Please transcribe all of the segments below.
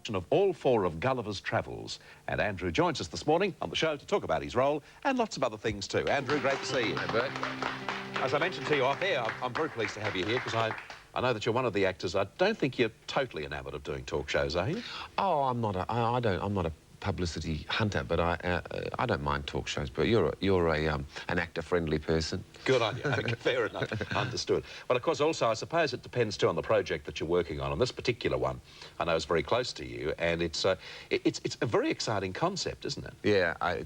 production of all 4 of Gulliver's travels. And Andrew joins us this morning on the show to talk about his role and lots of other things too. Andrew, great to see you. Hi, Bert. As I mentioned to you off air, I'm very pleased to have you here because I know that you're one of the actors. I don't think you're totally enamoured of doing talk shows, are you? Oh, I'm not a publicity hunter, but I don't mind talk shows. But you're an actor-friendly person. Good on you. Okay, fair enough. Understood. But of course, also, I suppose it depends too on the project that you're working on. And this particular one, I know, is very close to you, and it's a very exciting concept, isn't it? Yeah, I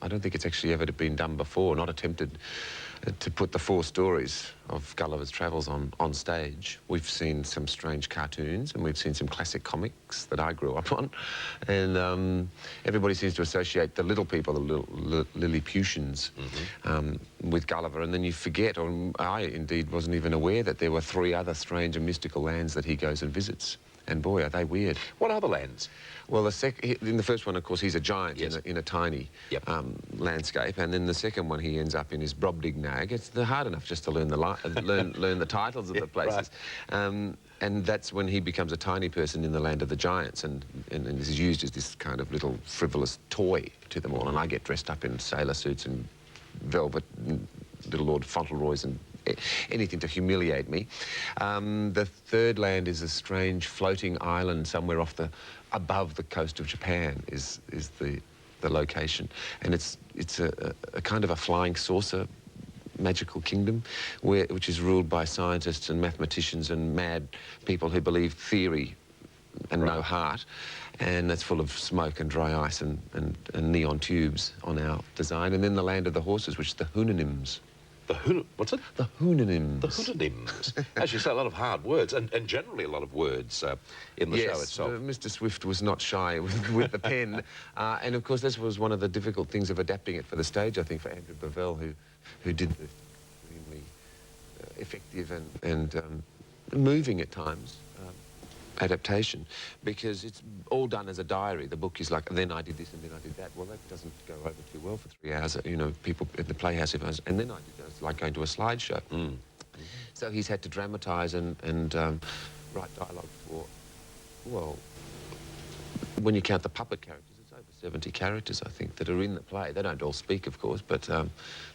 don't think it's actually ever been done before, not attempted. To put the 4 stories of Gulliver's travels on stage. We've seen some strange cartoons and we've seen some classic comics that I grew up on, and everybody seems to associate the little people, the Lilliputians, with Gulliver, and then you forget, or I indeed wasn't even aware that there were 3 other strange and mystical lands that he goes and visits. And boy, are they weird. What other lands? Well, in the first one, of course, he's a giant, yes, in a tiny landscape, and then the second one, he ends up in his Brobdingnag. It's hard enough just to learn the titles of the places. Right. And that's when he becomes a tiny person in the land of the giants, and is used as this kind of little frivolous toy to them all. And I get dressed up in sailor suits and velvet, and little Lord Fauntleroys and anything to humiliate me. The third land is a strange floating island somewhere above the coast of Japan is the location, and it's a kind of a flying saucer magical kingdom which is ruled by scientists and mathematicians and mad people who believe theory and no heart, and that's full of smoke and dry ice and neon tubes on our design. And then the land of the horses, which is the Houyhnhnms. What's it? The Houyhnhnms. The Houyhnhnms. As you say, a lot of hard words, and generally a lot of words in the show itself. Yes, Mr. Swift was not shy with the pen. And, of course, this was one of the difficult things of adapting it for the stage, I think, for Andrew Bovell, who did the extremely effective and moving at times adaptation, because it's all done as a diary. The book is like, and then I did this and then I did that. Well, that doesn't go over too well for 3 hours. You know, people at the Playhouse, and then I did that. It's like going to a slideshow. So he's had to dramatise and write dialogue for, well, when you count the puppet characters, it's over 70 characters, I think, that are in the play. They don't all speak, of course, but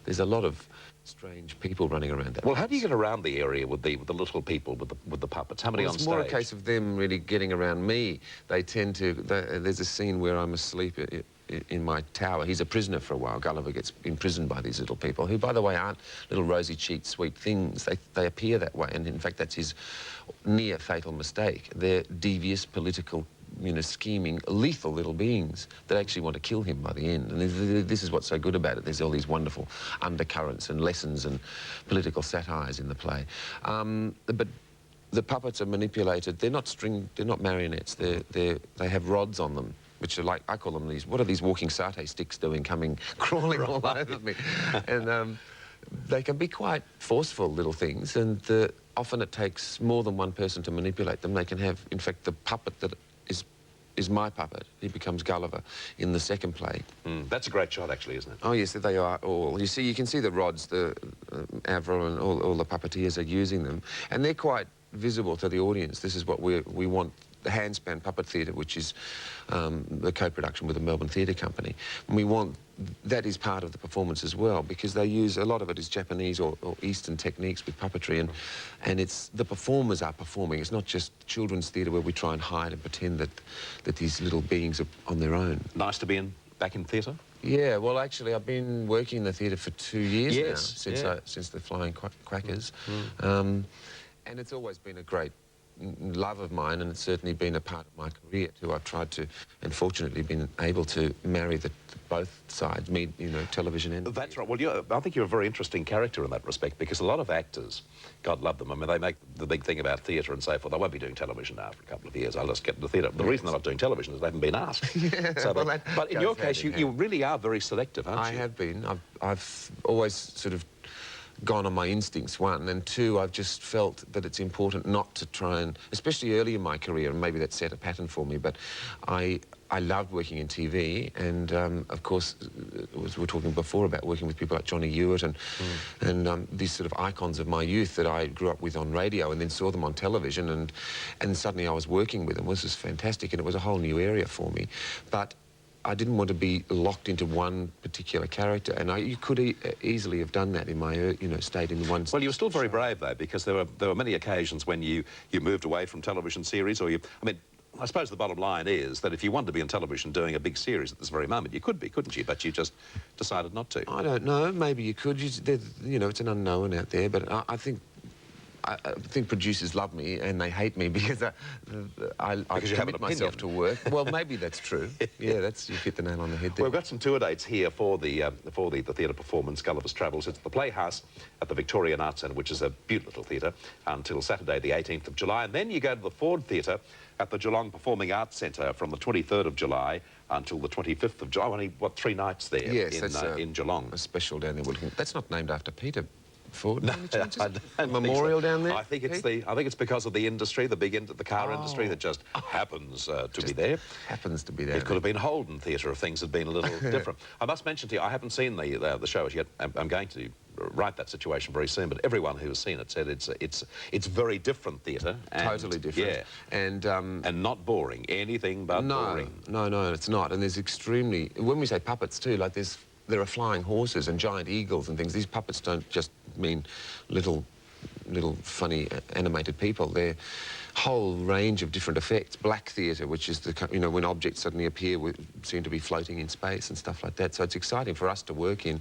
there's a lot of strange people running around that. Well, how do you get around the area with the little people, with the puppets? How many on stage? It's more a case of them really getting around me. They tend to... there's a scene where I'm asleep in my tower. He's a prisoner for a while. Gulliver gets imprisoned by these little people, who, by the way, aren't little rosy-cheeked, sweet things. They appear that way, and in fact, that's his near-fatal mistake. They're devious, political, scheming, lethal little beings that actually want to kill him by the end. And this is what's so good about it. There's all these wonderful undercurrents and lessons and political satires in the play. But the puppets are manipulated. They're not marionettes. They have rods on them, which are like, I call them these, what are these walking satay sticks doing, crawling all over me? And they can be quite forceful little things, and often it takes more than one person to manipulate them. They can have, in fact, the puppet that is my puppet. He becomes Gulliver in the second play. That's a great shot, actually, isn't it? Oh, yes, they are all. You can see the rods, the Avril and all the puppeteers are using them, and they're quite visible to the audience. This is what we want. The Handspan Puppet Theatre, which is the co-production with the Melbourne Theatre Company. And we want, that is part of the performance as well, because they use, a lot of it is Japanese or Eastern techniques with puppetry, and it's, the performers are performing. It's not just children's theatre where we try and hide and pretend that these little beings are on their own. Nice to be back in theatre? Yeah, well, actually, I've been working in the theatre for 2 years now, since the Flying Quackers. And it's always been a great love of mine, and it's certainly been a part of my career too. I've tried to, and fortunately been able to marry both sides, television and... That's right. Well, I think you're a very interesting character in that respect, because a lot of actors, God love them, I mean, they make the big thing about theatre and so forth. They won't be doing television now for a couple of years. I'll just get into theatre. The reason they're not doing television is they haven't been asked. So but in your case, you really are very selective, aren't you? I have been. I've always sort of gone on my instincts, one, and two, I've just felt that it's important not to try and, especially early in my career, and maybe that set a pattern for me, but I loved working in TV, and of course, as we were talking before about working with people like Johnny Hewitt and these sort of icons of my youth that I grew up with on radio and then saw them on television, and suddenly I was working with them. This was fantastic, and it was a whole new area for me. But I didn't want to be locked into one particular character, and you could easily have done that in my, stayed in one. Well, you were still very brave, though, because there were many occasions when you moved away from television series, or I suppose the bottom line is that if you wanted to be in television doing a big series at this very moment, you could be, couldn't you? But you just decided not to. I don't know. Maybe you could. It's an unknown out there, but I think producers love me and they hate me because I commit myself to work. Well, maybe that's true. Yeah, you've hit the nail on the head there. Well, we've got some tour dates here for the theatre performance, Gulliver's Travels. It's at the Playhouse at the Victorian Arts Centre, which is a beautiful theatre, until Saturday the 18th of July. And then you go to the Ford Theatre at the Geelong Performing Arts Centre from the 23rd of July until the 25th of July. Only, 3 nights there in Geelong. A special down there. That's not named after Peter Ford, no, memorial down there. I think it's because of the industry, the car industry that just happens to be there. Happens to be there. It could have been Holden Theatre if things had been a little different. I must mention to you, I haven't seen the show as yet. I'm going to write that situation very soon, but everyone who has seen it said it's very different theatre. Totally different. Yeah. And not boring. Anything but boring. No, it's not. And there's extremely, when we say puppets too, like there are flying horses and giant eagles and things. These puppets don't just mean little funny animated people. They're a whole range of different effects. Black theatre, which is when objects suddenly appear, seem to be floating in space and stuff like that. So it's exciting for us to work in,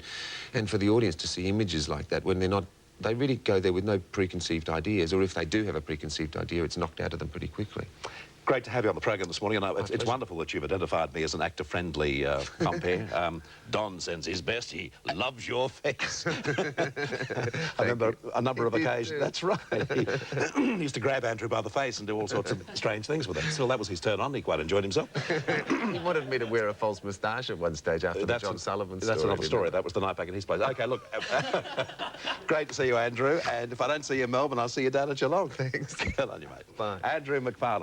and for the audience to see images like that when they're not. They really go there with no preconceived ideas, or if they do have a preconceived idea, it's knocked out of them pretty quickly. Great to have you on the program this morning, and it's wonderful that you've identified me as an actor-friendly compere. Don sends his best. He loves your face. I remember a number of occasions. That's right. He used to grab Andrew by the face and do all sorts of strange things with it. Still, that was his turn on. He quite enjoyed himself. He wanted me to wear a false moustache at one stage after the John Sullivan story. That's another story. That was the night back in his place. OK, look, great to see you, Andrew. And if I don't see you in Melbourne, I'll see you down at Geelong. Thanks. Good on you, mate. Bye. Andrew McFarlane.